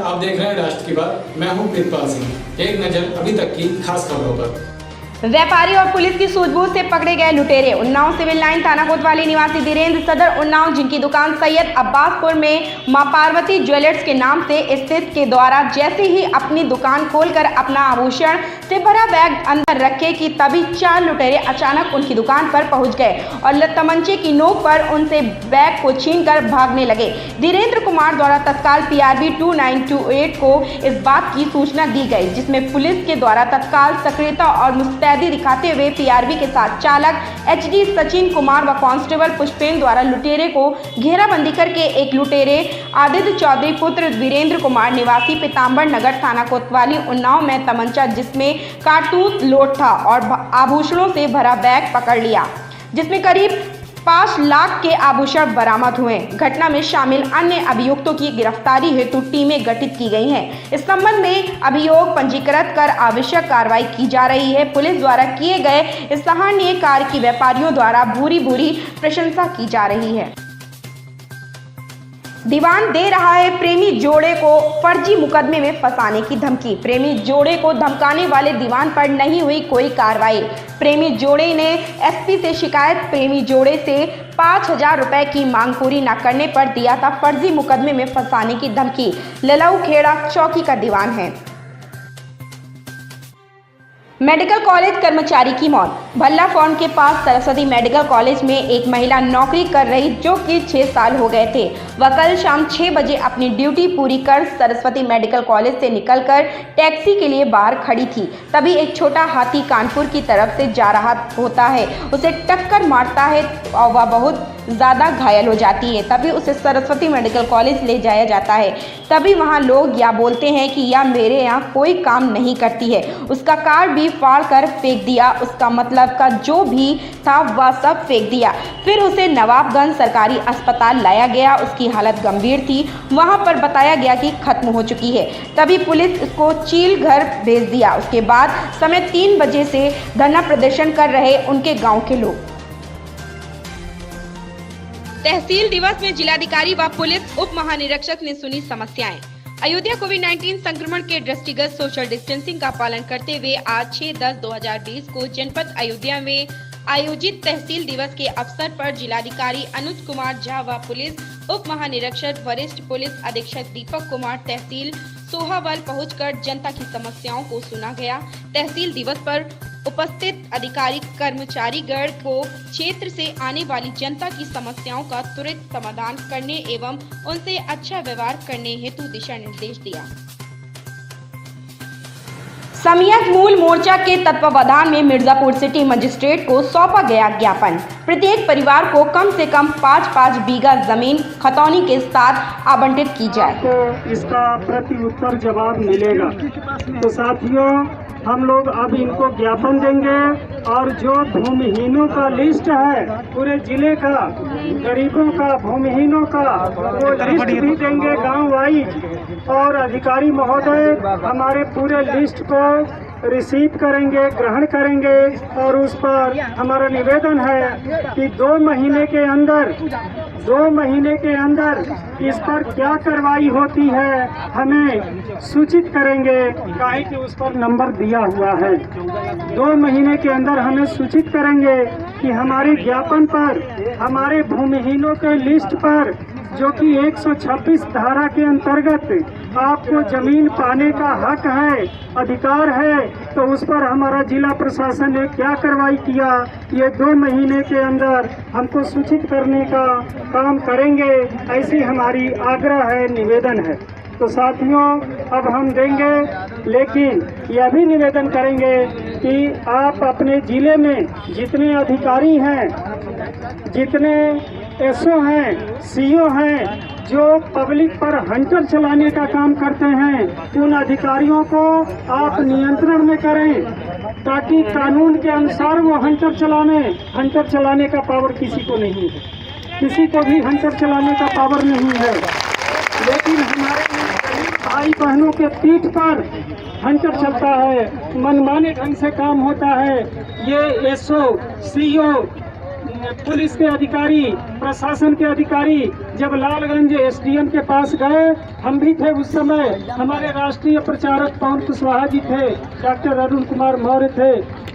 आप देख रहे हैं राष्ट्र की बात। मैं हूं प्रीतपाल सिंह। एक नजर अभी तक की खास खबरों पर। व्यापारी और पुलिस की सूझबूझ से पकड़े गए लुटेरे। उन्नाव सिविल लाइन थाना कोतवाली निवासी धीरेन्द्र सदर उन्नाव, जिनकी दुकान सैयद अब्बासपुर में मां पार्वती ज्वेलर्स के नाम से स्थित के द्वारा जैसे ही अपनी दुकान खोलकर अपना आभूषण से भरा बैग अंदर रखे कि तभी 4 लुटेरे अचानक उनकी दुकान पर पहुंच गए और तमंचे की नोक पर उनसे बैग को छीनकर भागने लगे। धीरेन्द्र कुमार द्वारा तत्काल PRB 2928 को इस बात की सूचना दी गई, जिसमें पुलिस के द्वारा तत्काल सक्रियता और मुस्तैदी दिखाते हुए PRB के साथ चालक HD सचिन कुमार व कांस्टेबल पुष्पेंद्र द्वारा लुटेरे को घेराबंदी करके एक लुटेरे आदित्य चौधरी पुत्र वीरेंद्र कुमार निवासी पीताम्बर नगर थाना कोतवाली उन्नाव में तमंचा जिसमें कारतूस लोड था और आभूषणों से भरा बैग पकड़ लिया, जिसमें करीब 5 लाख के आभूषण बरामद हुए। घटना में शामिल अन्य अभियुक्तों की गिरफ्तारी हेतु टीमें गठित की गई हैं। इस संबंध में अभियोग पंजीकृत कर आवश्यक कार्रवाई की जा रही है। पुलिस द्वारा किए गए इस सराहनीय कार्य की व्यापारियों द्वारा भूरी भूरी प्रशंसा की जा रही है। दीवान दे रहा है प्रेमी जोड़े को फर्जी मुकदमे में फंसाने की धमकी। प्रेमी जोड़े को धमकाने वाले दीवान पर नहीं हुई कोई कार्रवाई। प्रेमी जोड़े ने SP से शिकायत। प्रेमी जोड़े से 5,000 रुपए की मांग पूरी न करने पर दिया था फर्जी मुकदमे में फंसाने की धमकी। ललऊ खेड़ा चौकी का दीवान है। मेडिकल कॉलेज कर्मचारी की मौत। भल्ला फॉर्म के पास सरस्वती मेडिकल कॉलेज में एक महिला नौकरी कर रही जो कि 6 साल हो गए थे। वह कल शाम 6 बजे अपनी ड्यूटी पूरी कर सरस्वती मेडिकल कॉलेज से निकलकर टैक्सी के लिए बाहर खड़ी थी। तभी एक छोटा हाथी कानपुर की तरफ से जा रहा होता है, उसे टक्कर मारता है और वह बहुत ज़्यादा घायल हो जाती है। तभी उसे सरस्वती मेडिकल कॉलेज ले जाया जाता है। तभी वहाँ लोग यह बोलते हैं कि यह मेरे यहाँ कोई काम नहीं करती है। उसका कार्ड भी फाड़ कर फेंक दिया। उसका मतलब का जो भी था वह सब फेंक दिया। फिर उसे नवाबगंज सरकारी अस्पताल लाया गया। उसकी हालत गंभीर थी। वहाँ पर बताया गया कि खत्म हो चुकी है। तभी पुलिस उसको चील घर भेज दिया। उसके बाद समय 3 बजे से धरना प्रदर्शन कर रहे उनके गाँव के लोग। तहसील दिवस में जिलाधिकारी व पुलिस उप महानिरीक्षक ने सुनी समस्याएं। अयोध्या कोविड-19 संक्रमण के दृष्टिगत सोशल डिस्टेंसिंग का पालन करते हुए आज 6/10/2020 को जनपद अयोध्या में आयोजित तहसील दिवस के अवसर पर जिलाधिकारी अनुज कुमार झा व पुलिस उप महानिरीक्षक वरिष्ठ पुलिस अधीक्षक दीपक कुमार तहसील सोहावल पहुंचकर जनता की समस्याओं को सुना गया। तहसील दिवस पर उपस्थित अधिकारी कर्मचारीगण को क्षेत्र से आने वाली जनता की समस्याओं का त्वरित समाधान करने एवं उनसे अच्छा व्यवहार करने हेतु दिशा निर्देश दिया। समियत मूल मोर्चा के तत्वावधान में मिर्जापुर सिटी मजिस्ट्रेट को सौंपा गया ज्ञापन। प्रत्येक परिवार को कम से कम 5-5 बीघा जमीन खतौनी के साथ आवंटित की जाए। तो इसका प्रति उत्तर जवाब मिलेगा। तो साथियों, हम लोग अब इनको ज्ञापन देंगे और जो भूमिहीनों का लिस्ट है पूरे जिले का, गरीबों का, भूमिहीनों का, वो लिस्ट भी देंगे गांव वाइज। और अधिकारी महोदय हमारे पूरे लिस्ट को रिसीव करेंगे, ग्रहण करेंगे और उस पर हमारा निवेदन है कि 2 महीने के अंदर इस पर क्या कार्रवाई होती है हमें सूचित करेंगे, काहे कि उस पर नंबर दिया हुआ है। 2 महीने के अंदर हमें सूचित करेंगे कि हमारे ज्ञापन पर, हमारे भूमिहीनों के लिस्ट पर, जो कि 126 धारा के अंतर्गत आपको जमीन पाने का हक है, अधिकार है, तो उस पर हमारा जिला प्रशासन ने क्या कार्रवाई किया, ये 2 महीने के अंदर हमको सूचित करने का काम करेंगे, ऐसी हमारी आग्रह है, निवेदन है। तो साथियों, अब हम देंगे, लेकिन यह भी निवेदन करेंगे कि आप अपने जिले में जितने अधिकारी हैं, जितने SO हैं, CO हैं, जो पब्लिक पर हंटर चलाने का काम करते हैं, उन अधिकारियों को आप नियंत्रण में करें ताकि कानून के अनुसार वो हंटर चलाने का पावर किसी को नहीं है, किसी को भी हंटर चलाने का पावर नहीं है। लेकिन हमारे भाई बहनों के पीठ पर हंटर चलता है, मनमाने ढंग से काम होता है। ये SO, CO पुलिस के अधिकारी, प्रशासन के अधिकारी जब लालगंज एसडीएम के पास गए, हम भी थे उस समय, हमारे राष्ट्रीय प्रचारक पवन कुशवाहा जी थे, डॉक्टर अरुण कुमार मौर्य थे।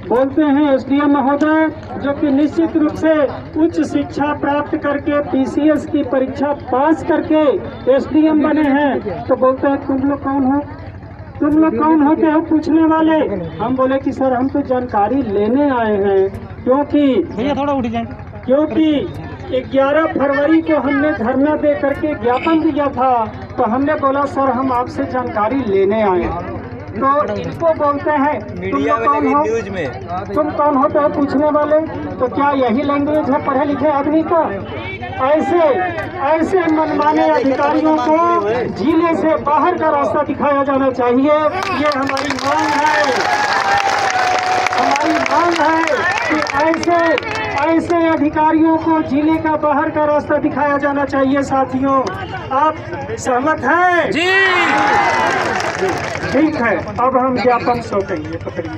बोलते हैं एसडीएम महोदय, जो कि निश्चित रूप से उच्च शिक्षा प्राप्त करके पीसीएस की परीक्षा पास करके एसडीएम बने हैं, तो बोलते हैं तुम लोग कौन हो, तुम लोग कौन होते हो पूछने वाले। हम बोले कि सर हम तो जानकारी लेने आए हैं, क्योंकि 11 फरवरी को हमने धरना दे करके ज्ञापन दिया था, तो हमने बोला सर हम आपसे जानकारी लेने आए हैं। तो इनको बोलते हैं तुम लोग कौन हो, तुम कौन होते हो पूछने वाले। तो क्या यही लैंग्वेज है पढ़े लिखे आदमी का? ऐसे मनमाने अधिकारियों को जिले से बाहर का रास्ता दिखाया जाना चाहिए। ये हमारी मांग है, हमारी मांग है कि ऐसे अधिकारियों को जिले का बाहर का रास्ता दिखाया जाना चाहिए। साथियों, आप सहमत हैं? जी। ठीक है, अब हम ज्ञापन सौंपेंगे। पकड़िए,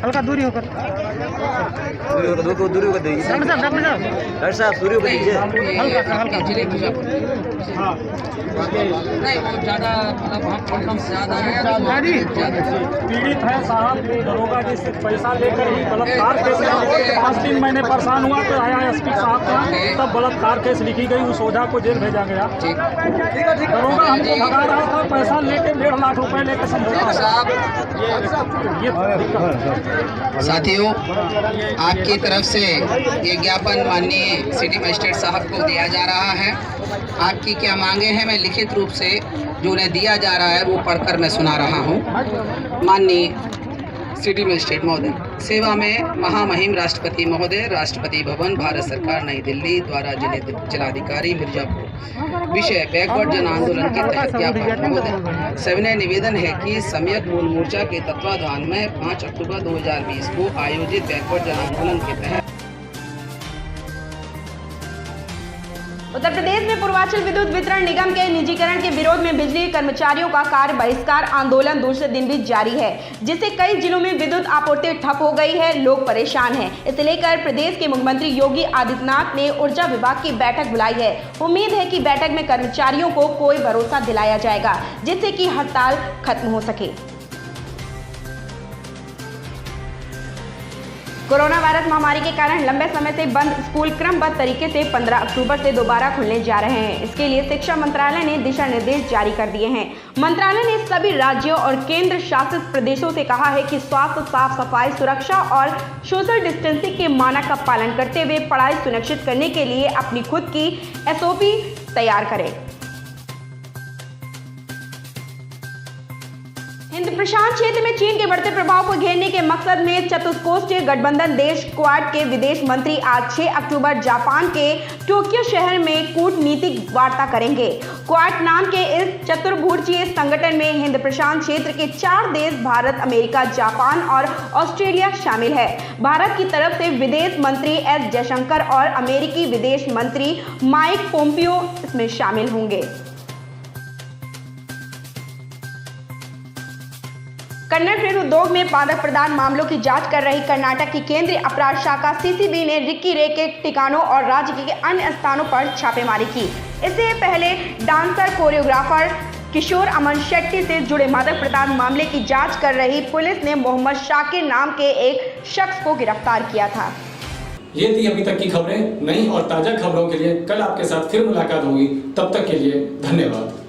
हल्का दूरी होकर दूरी होकर दीजिए डॉक्टर साहब, दूरी होकर दीजिए हल्का हाँ नहीं बहुत ज़्यादा, मतलब पीड़ित है साहब, दरोगा जी से पैसा लेकर ही बलात्कार केस 5 दिन मैंने परेशान हुआ, तो आया एसपी साहब का, तब बलात्कार केस लिखी गई, उस ओझा को जेल भेजा गया। दरोगा हमको भगा रहा था, पैसा लेके 1.5 लाख रुपए लेकर समझौता। साथियों, आपकी तरफ से ये ज्ञापन माननीय सिटी मजिस्ट्रेट साहब को दिया जा रहा है। आपकी क्या मांगे हैं, मैं लिखित रूप से जो उन्हें दिया जा रहा है वो पढ़कर मैं सुना रहा हूँ। माननीय सिटी मजिस्ट्रेट महोदय, सेवा में महामहिम राष्ट्रपति महोदय, राष्ट्रपति भवन, भारत सरकार, नई दिल्ली द्वारा जिलाधिकारी मिर्जापुर, विषय बैकवर्ड जन आंदोलन के तहत ज्ञापन। महोदय, सविनय निवेदन है कि सम्यक मूल मोर्चा के तत्वाधान में 5 अक्टूबर 2020 को आयोजित बैकवर्ड जन आंदोलन के तहत उत्तर प्रदेश में पूर्वांचल विद्युत वितरण निगम के निजीकरण के विरोध में बिजली कर्मचारियों का कार्य बहिष्कार आंदोलन दूसरे दिन भी जारी है, जिससे कई जिलों में विद्युत आपूर्ति ठप हो गई है। लोग परेशान हैं। इसे लेकर प्रदेश के मुख्यमंत्री योगी आदित्यनाथ ने ऊर्जा विभाग की बैठक बुलाई है। उम्मीद है कि बैठक में कर्मचारियों को कोई भरोसा दिलाया जाएगा, जिससे कि हड़ताल खत्म हो सके। कोरोना वायरस महामारी के कारण लंबे समय से बंद स्कूल क्रमबद्ध तरीके से 15 अक्टूबर से दोबारा खुलने जा रहे हैं। इसके लिए शिक्षा मंत्रालय ने दिशा निर्देश जारी कर दिए हैं। मंत्रालय ने सभी राज्यों और केंद्र शासित प्रदेशों से कहा है कि स्वास्थ्य, साफ सफाई, सुरक्षा और सोशल डिस्टेंसिंग के मानक का पालन करते हुए पढ़ाई सुनिश्चित करने के लिए अपनी खुद की SOP तैयार करें। हिंद प्रशांत क्षेत्र में चीन के बढ़ते प्रभाव को घेरने के मकसद में चतुष्कोष्ठीय गठबंधन देश क्वाड के विदेश मंत्री आज 6 अक्टूबर जापान के टोक्यो शहर में कूटनीतिक वार्ता करेंगे। क्वाड नाम के इस चतुर्भुजीय संगठन में हिंद प्रशांत क्षेत्र के 4 देश भारत, अमेरिका, जापान और ऑस्ट्रेलिया शामिल है। भारत की तरफ से विदेश मंत्री S जयशंकर और अमेरिकी विदेश मंत्री माइक पोम्पियो इसमें शामिल होंगे। कन्नड़ फिल्म उद्योग में पादक प्रदान मामलों की जांच कर रही कर्नाटक की केंद्रीय अपराध शाखा CCB ने रिक्की रे के ठिकानों और राज्य के अन्य स्थानों पर छापेमारी की। इससे पहले डांसर कोरियोग्राफर किशोर अमन शेट्टी से जुड़े मादक प्रदान मामले की जांच कर रही पुलिस ने मोहम्मद शाकिर नाम के एक शख्स को गिरफ्तार किया था। ये थी अभी तक की खबरें। नई और ताजा खबरों के लिए कल आपके साथ फिर मुलाकात होगी। तब तक के लिए धन्यवाद।